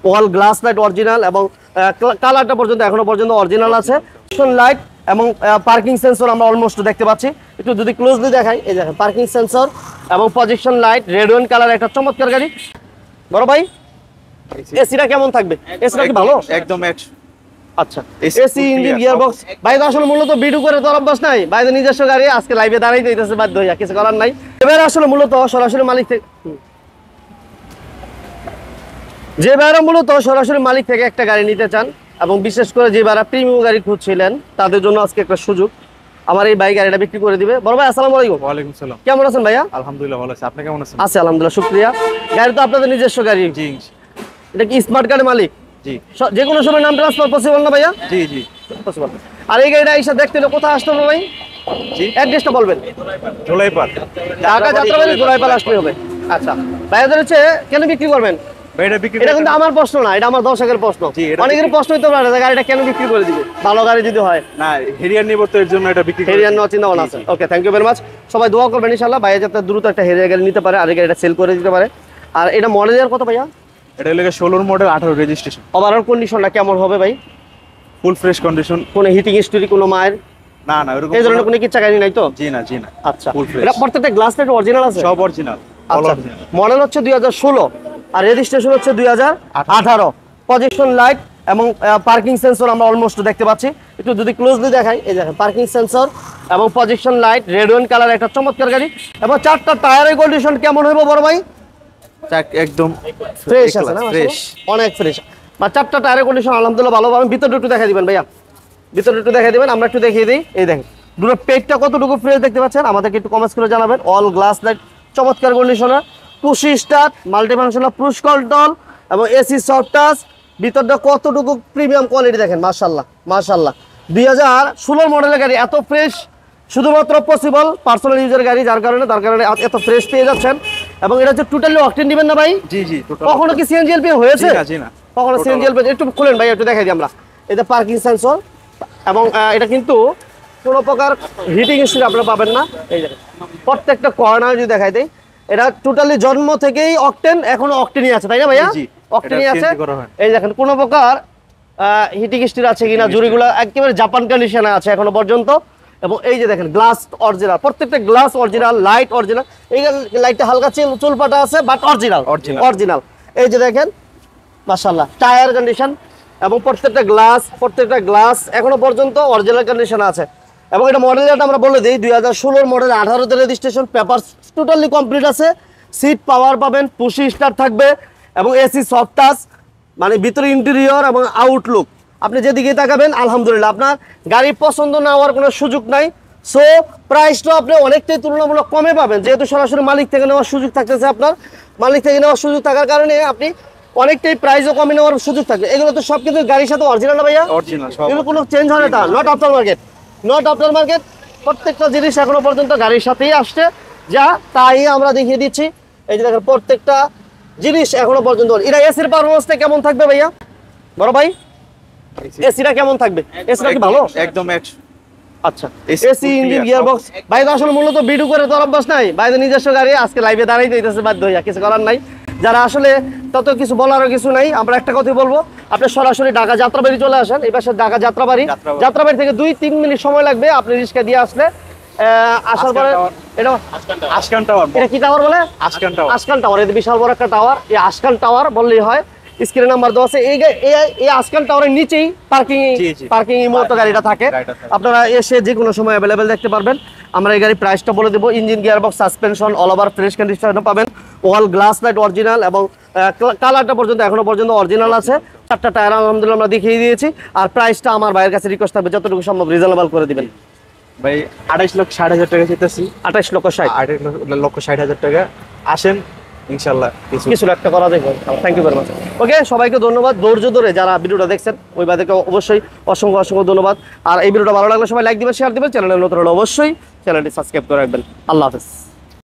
ওয়াল glass light original এবং কালারটা পর্যন্ত এখনো পর্যন্ত অরিজিনাল আছে। লাইট এবং পার্কিং সেন্সর আমরা অলমোস্ট দেখতে পাচ্ছি, একটু যদি ক্লোজলি দেখাই, এই দেখেন পার্কিং সেন্সর এবং position light, red wine colour একটা চমৎকার গাড়ি। বড় ভাই এসিটা কেমন থাকবে? এসিটা কি ভালো? একদম আচ্ছা, এসি ইঞ্জিন গিয়ার বক্স। ভাই তো আসলে মূলত ভিডিও করে তো অভ্যাস নাই, ভাই তো নিজস্ব গাড়ি, আজকে লাইভে দাঁড়াই দিতেছে বাধ্য হইয়া, কিছু করার নাই। এবার আসলে মূলত সরাসরি মালিক থেকে মালিক থেকে একটা গাড়ি নিতে চান এবং বিশেষ করে যে যারা প্রিমিয়াম গাড়ি খুঁজছিলেন তাদের জন্য আজকে একটা সুযোগ, আমার এই বাইক গাড়িটা বিক্রি করে দিবে। বড় ভাই আসসালামু আলাইকুম। ওয়ালাইকুম আসসালাম। কেমন আছেন ভাইয়া? আলহামদুলিল্লাহ ভালো আছি, আপনি কেমন আছেন? আছি আলহামদুলিল্লাহ, শুকরিয়া। গাড়ি তো আপনাদের নিজস্ব গাড়ি? জি। এটা কি স্মার্ট কার্ডের মালিক? জি। যে কোনো সময় নাম ট্রান্সফার পসিবল না ভাইয়া? জি জি পসিবল। আর এই গাড়িটা এসে দেখতে হলে কোথায় আসতে হবে ভাই? জি, অ্যাড্রেসটা বলবেন। জোলাইপাড়, ঢাকা যাত্রাবাড়ি জোলাইপাড় আসতে হবে। আচ্ছা ভাইয়াদের হচ্ছে কেন বিক্রি করবেন? এটা কিন্তু আমার প্রশ্ন না, এটা আমার দর্শকের প্রশ্ন। অনেকের প্রশ্ন হইতে পারে গাড়িটা কেন বিক্রি করে দিবে, ভালো গাড়ি যদি হয়। না, হেরিয়ার নিব তো, এর জন্য এটা বিক্রি হেরিয়ার নেওয়ার চিন্তা ভাবনা আছে। ওকে, থ্যাংক ইউ ভেরি মাচ। সবাই দোয়া করবেন ইনশাআল্লাহ ভাইয়া যাতে দ্রুত একটা হেরিয়ার গাড়ি নিতে পারে আর এই গাড়িটা সেল করে দিতে পারে। আর এটা মডেল ইয়ার কত ভাইয়া? এটা হলো 16 মডেল, 18 রেজিস্ট্রেশন। ওভারঅল কন্ডিশনটা কেমন হবে ভাই? Full fresh condition. কোনো হিটিং হিস্টরি, কোনো মায়ের না না এরকম এই ধরনের কোনো কিচ্ছা গাড়ি নাই তো? জি না জি না। আচ্ছা, ফুল ফ্রেশ। এটা প্রত্যেকটা গ্লাস লাইট অরিজিনাল আছে? সব অরিজিনাল। আচ্ছা, মডেল হচ্ছে 2016 আর রেজিস্ট্রেশন হচ্ছে 2018। পজিশন লাইট এবং পার্কিং সেন্সর আমরা অলমোস্ট দেখতে পাচ্ছি, একটু যদি ক্লোজলি দেখাই, এই দেখেন পার্কিং সেন্সর এবং position light, red wine colour একটা চমৎকার গাড়ি। এবং চারটা টায়ারের কন্ডিশন কেমন হইব বড় ভাই? একদম ফ্রেশ আছে না? ফ্রেশ, অনেক ফ্রেশ। বা চারটা টায়ারের কন্ডিশন আলহামদুলিল্লাহ ভালো পাবেন। ভিতরটা একটু দেখাই দিবেন ভাইয়া, ভিতরটা একটু দেখাই দিবেন, আমরা একটু দেখিয়ে দিই। এই দেখেন দুটো পেটটা কতটুকু ফ্রেশ দেখতে পাচ্ছেন, আমাদেরকে একটু কমেন্টস করে জানাবেন। অল গ্লাস লাইট চমৎকার কন্ডিশনার, পুশি স্টার্ট, মাল্টিফাংশনাল পুশ কন্ট্রোল এবং এসি সফট টাচ। ভিতরটা কতটুকু প্রিমিয়াম কোয়ালিটি দেখেন, মাশাআল্লাহ মাশাআল্লাহ। 2016 মডেলের গাড়ি এত ফ্রেশ শুধুমাত্র পসিবল পার্সোনাল ইউজার গাড়ি, যার কারণে এত ফ্রেশ পেয়ে যাচ্ছেন। এবং এটা হচ্ছে টোটালি অকটেন দিবেন না ভাই? জি জি টোটাল। কখনো কি সিএনজি এলপি হয়েছে? জি না জি না। কখনো সিএনজি এলপি একটু খুলেন ভাই, একটু দেখাই দিই আমরা। এটা পার্কিং সেন্সর এবং এটা কিন্তু কোনো প্রকার হিটিং হিস্ট্রি আপনারা পাবেন না। এই দেখেন প্রত্যেকটা কর্নার যদি দেখাই দেই, এটা টোটালি জন্ম থেকেই অকটেন, এখনো অকটেনই আছে, তাই না ভাইয়া? অকটেনই আছে। এই দেখেন কোনো প্রকার হিটিং হিস্ট্রি আছে কিনা, জুড়িগুলো একেবারে জাপান কন্ডিশনে আছে এখনো পর্যন্ত। এবং এই যে দেখেন গ্লাস অরিজিনাল, প্রত্যেকটা গ্লাস অরিজিনাল, লাইট অরিজিনাল। এই লাইটটা হালকা চুলপাটা আছে বাট অরিজিনাল। এই যে দেখেন মাশাআল্লাহ টায়ার কন্ডিশন এবং প্রত্যেকটা গ্লাস এখনো পর্যন্ত অরিজিনাল কন্ডিশনে আছে। এবং এটা মডেলটা আমরা বলে দিই 2016 মডেল, 18তে রেজিস্ট্রেশন, পেপার টোটালি কমপ্লিট আছে। সিট পাওয়ার পাবেন, পুশি স্টার্ট থাকবে এবং এসি সফট টাচ, মানে ভিতরে ইন্টেরিয়র এবং আউটলুক আপনি যেদিকে তাকাবেন আলহামদুলিল্লাহ আপনার গাড়ি পছন্দ না হওয়ার কোনো সুযোগ নাই। সো প্রাইসটা আপনি অনেকটাই তুলনামূলক কমে পাবেন, যেহেতু সরাসরি মালিক থেকে নেওয়ার সুযোগ থাকতেছে। আপনার মালিক থেকে নেওয়ার সুযোগ থাকার কারণে আপনি অনেকটাই প্রাইসও কমে নেওয়ার সুযোগ থাকবে। এগুলো তো সব কিন্তু গাড়ির সাথে অরিজিনাল না ভাইয়া? অরিজিনাল সব, এগুলো কোনো চেঞ্জ হয় না, নট আফটার মার্কেট। প্রত্যেকটা জিনিস এখনো পর্যন্ত গাড়ির সাথেই আসছে, যা তাই আমরা দেখিয়ে দিচ্ছি। এই যে দেখেন প্রত্যেকটা জিনিস এখনো পর্যন্ত। এটা এসির পারফরম্যান্সটা কেমন থাকবে ভাইয়া? বড় ভাই এসিটা কেমন থাকবে? এসিটা কি ভালো? একদম আচ্ছা, এসি ইঞ্জিন গিয়ার বক্স। ভাই তো আসলে মূলত ভিডিও করে তো অভ্যাস নাই, ভাই তো নিজস্ব গাড়ি, আজকে লাইভে দাঁড়াই দিতেছে বাধ্য হইয়া, কিছু করার নাই। যারা আসলে তত কিছু বলারও কিছু নাই, আমরা একটা কথাই বলবো, আপনি সরাসরি ঢাকা যাত্রাবাড়ি চলে আসেন। এই পাশে ঢাকা যাত্রাবাড়ি থেকে 2-3 মিনিট সময় লাগবে আপনি রিক্সা দিয়ে আসলে। আসার পরে এটা আশকান টাওয়ার, এটা কি টাওয়ার বলে? আশকান টাওয়ার। এটা বিশাল বড় একটা টাওয়ার, এই আশকান টাওয়ার বললেই হয়। স্ক্রিনে নাম্বার দেওয়া আছে। এই আজকাল টাওয়ারের নিচেই পার্কিং এই মুহূর্তে গাড়িটা থাকে। আপনারা এসে যে কোনো সময় অ্যাভেলেবেল দেখতে পারবেন। আমরা এই গাড়ির প্রাইসটা বলে দেবো। Engine, gearbox, suspension all over fresh কন্ডিশনে পাবেন। ওয়াল গ্লাস লাইট অরিজিনাল এবং কালারটা পর্যন্ত এখনো পর্যন্ত অরিজিনাল আছে। চারটা টায়ার আলহামদুলিল্লাহ আমরা দেখিয়ে দিয়েছি। আর প্রাইসটা আমার ভাইয়ের কাছে রিকোয়েস্ট থাকবে যতটুকু সম্ভব রিজনেবল করে দিবেন। ভাই 28,60,000 টাকা চাইতেছি। 28,60,000 টাকা। আসেন ইনশাআল্লাহ কিছু একটা করা যাবে। Thank you very much. Okay, সবাইকে ধন্যবাদ ধৈর্য ধরে যারা ভিডিওটা দেখছেন, ওই ভাইদেরকে অবশ্যই অসংখ্য ধন্যবাদ। আর এই ভিডিওটা ভালো লাগলে সবাই লাইক দিবেন, শেয়ার দিবেন। চ্যানেলে নতুন হলে অবশ্যই চ্যানেলটি সাবস্ক্রাইব করে রাখবেন। আল্লাহ হাফেজ।